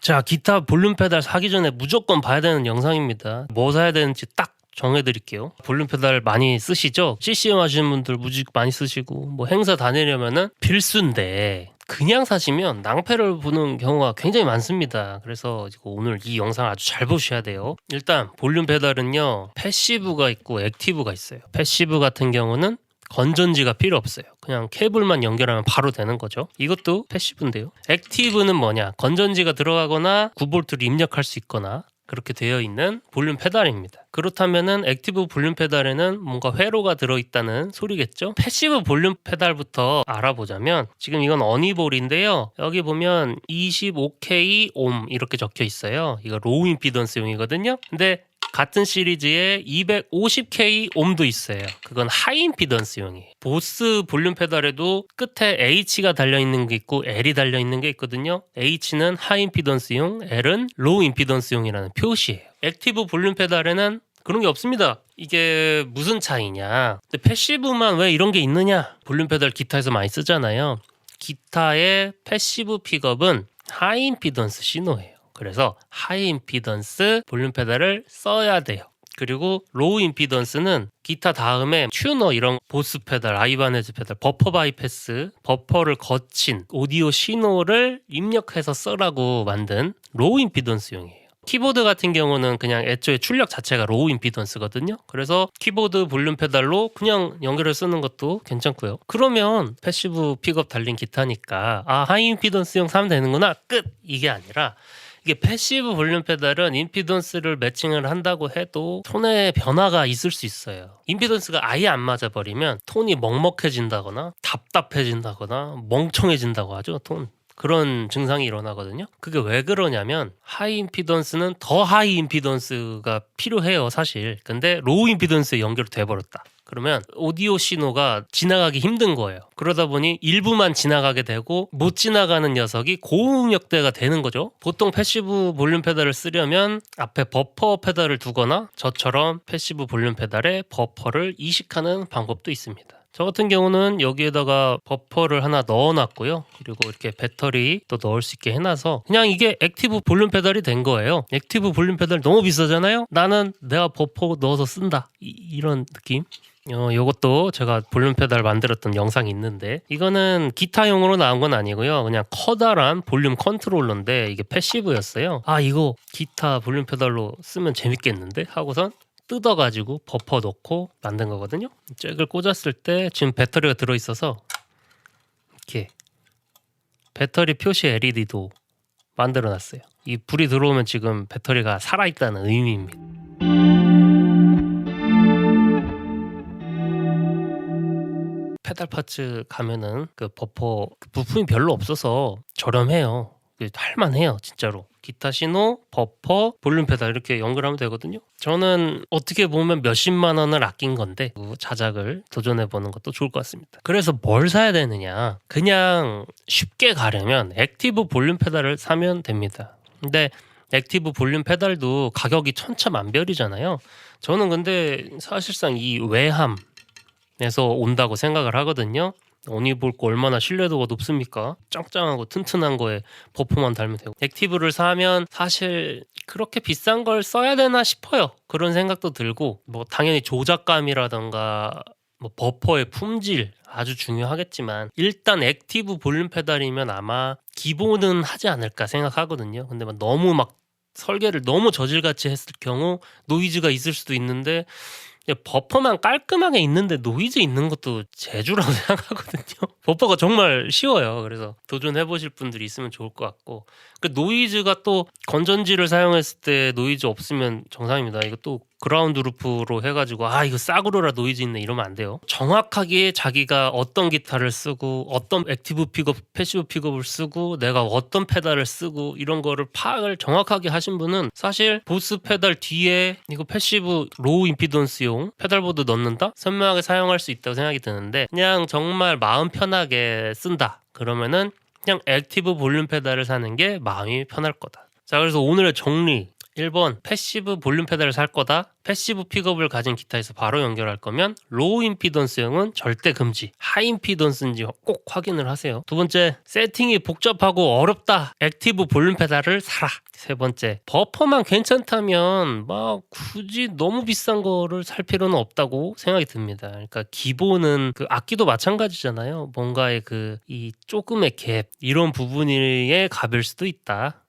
자, 기타 볼륨 페달 사기 전에 무조건 봐야 되는 영상입니다. 뭐 사야 되는지 딱 정해드릴게요. 볼륨 페달 많이 쓰시죠? CCM 하시는 분들 무지 많이 쓰시고 뭐 행사 다니려면은 필수인데 그냥 사시면 낭패를 보는 경우가 굉장히 많습니다. 그래서 오늘 이 영상 아주 잘 보셔야 돼요. 일단 볼륨 페달은요, 패시브가 있고 액티브가 있어요. 패시브 같은 경우는 건전지가 필요 없어요. 그냥 케이블만 연결하면 바로 되는 거죠. 이것도 패시브인데요. 액티브는 뭐냐? 건전지가 들어가거나 9V를 입력할 수 있거나 그렇게 되어 있는 볼륨 페달입니다. 그렇다면은 액티브 볼륨 페달에는 뭔가 회로가 들어있다는 소리겠죠. 패시브 볼륨 페달부터 알아보자면, 지금 이건 어니볼인데요, 여기 보면 25K 옴 이렇게 적혀 있어요. 이거 로우 임피던스용이거든요. 근데 같은 시리즈에 250K 옴도 있어요. 그건 하이 임피던스용이에요. 보스 볼륨 페달에도 끝에 H가 달려있는 게 있고 L이 달려있는 게 있거든요. H는 하이 임피던스용, L은 로우 임피던스용이라는 표시예요. 액티브 볼륨 페달에는 그런 게 없습니다. 이게 무슨 차이냐? 근데 패시브만 왜 이런 게 있느냐? 볼륨 페달 기타에서 많이 쓰잖아요. 기타의 패시브 픽업은 하이 임피던스 신호예요. 그래서 하이 임피던스 볼륨 페달을 써야 돼요. 그리고 로우 임피던스는 기타 다음에 튜너, 이런 보스 페달, 아이바네즈 페달, 버퍼 바이패스, 버퍼를 거친 오디오 신호를 입력해서 쓰라고 만든 로우 임피던스용이에요. 키보드 같은 경우는 그냥 애초에 출력 자체가 로우 임피던스거든요. 그래서 키보드 볼륨 페달로 그냥 연결을 쓰는 것도 괜찮고요. 그러면 패시브 픽업 달린 기타니까 하이 임피던스용 사면 되는구나, 끝! 이게 아니라, 이게 패시브 볼륨 페달은 임피던스를 매칭을 한다고 해도 톤의 변화가 있을 수 있어요. 임피던스가 아예 안 맞아버리면 톤이 먹먹해진다거나 답답해진다거나 멍청해진다고 하죠. 그런 증상이 일어나거든요. 그게 왜 그러냐면, 하이 임피던스는 더 하이 임피던스가 필요해요, 사실. 근데 로우 임피던스에 연결돼 버렸다. 그러면 오디오 신호가 지나가기 힘든 거예요. 그러다 보니 일부만 지나가게 되고 못 지나가는 녀석이 고음역대가 되는 거죠. 보통 패시브 볼륨 페달을 쓰려면 앞에 버퍼 페달을 두거나 저처럼 패시브 볼륨 페달에 버퍼를 이식하는 방법도 있습니다. 저 같은 경우는 여기에다가 버퍼를 하나 넣어놨고요. 그리고 이렇게 배터리 또 넣을 수 있게 해놔서 그냥 이게 액티브 볼륨 페달이 된 거예요. 액티브 볼륨 페달 너무 비싸잖아요? 나는 내가 버퍼 넣어서 쓴다, 이런 느낌? 요것도 제가 볼륨 페달 만들었던 영상이 있는데, 이거는 기타용으로 나온 건 아니고요. 그냥 커다란 볼륨 컨트롤러인데 이게 패시브였어요. 이거 기타 볼륨 페달로 쓰면 재밌겠는데? 하고선 뜯어가지고 버퍼 넣고 만든 거거든요. 잭을 꽂았을 때 지금 배터리가 들어있어서 이렇게 배터리 표시 LED도 만들어놨어요. 이 불이 들어오면 지금 배터리가 살아있다는 의미입니다. 페달 파츠 가면은 그 버퍼 부품이 별로 없어서 저렴해요. 할만해요, 진짜로. 기타 신호, 버퍼, 볼륨 페달 이렇게 연결하면 되거든요. 저는 어떻게 보면 몇십만 원을 아낀 건데 자작을 도전해보는 것도 좋을 것 같습니다. 그래서 뭘 사야 되느냐? 그냥 쉽게 가려면 액티브 볼륨 페달을 사면 됩니다. 근데 액티브 볼륨 페달도 가격이 천차만별이잖아요. 저는 근데 사실상 이 외함에서 온다고 생각을 하거든요. 어니볼 거 얼마나 신뢰도가 높습니까? 짱짱하고 튼튼한 거에 버퍼만 달면 되고. 액티브를 사면 사실 그렇게 비싼 걸 써야 되나 싶어요. 그런 생각도 들고, 뭐 당연히 조작감이라던가 뭐 버퍼의 품질 아주 중요하겠지만, 일단 액티브 볼륨 페달이면 아마 기본은 하지 않을까 생각하거든요. 근데 너무 설계를 너무 저질같이 했을 경우 노이즈가 있을 수도 있는데, 버퍼만 깔끔하게 있는데 노이즈 있는 것도 재주라고 생각하거든요. 버퍼가 정말 쉬워요. 그래서 도전해보실 분들이 있으면 좋을 것 같고, 그 노이즈가 또 건전지를 사용했을 때 노이즈 없으면 정상입니다. 이거 또 그라운드 루프로 해가지고 이거 싸구려라 노이즈 있네 이러면 안 돼요. 정확하게 자기가 어떤 기타를 쓰고 어떤 액티브 픽업, 패시브 픽업을 쓰고 내가 어떤 페달을 쓰고 이런 거를 파악을 정확하게 하신 분은 사실 보스 페달 뒤에 이거 패시브 로우 임피던스용 페달보드 넣는다? 선명하게 사용할 수 있다고 생각이 드는데, 그냥 정말 마음 편하게 쓴다 그러면은 그냥 액티브 볼륨 페달을 사는 게 마음이 편할 거다. 자, 그래서 오늘의 정리, 1번 패시브 볼륨 페달을 살 거다. 패시브 픽업을 가진 기타에서 바로 연결할 거면 로우 임피던스형은 절대 금지. 하이 임피던스인지 꼭 확인을 하세요. 두 번째, 세팅이 복잡하고 어렵다. 액티브 볼륨 페달을 사라. 세 번째, 버퍼만 괜찮다면 막 굳이 너무 비싼 거를 살 필요는 없다고 생각이 듭니다. 그러니까 기본은 그 악기도 마찬가지잖아요. 뭔가의 이 조금의 갭 이런 부분에 값일 수도 있다.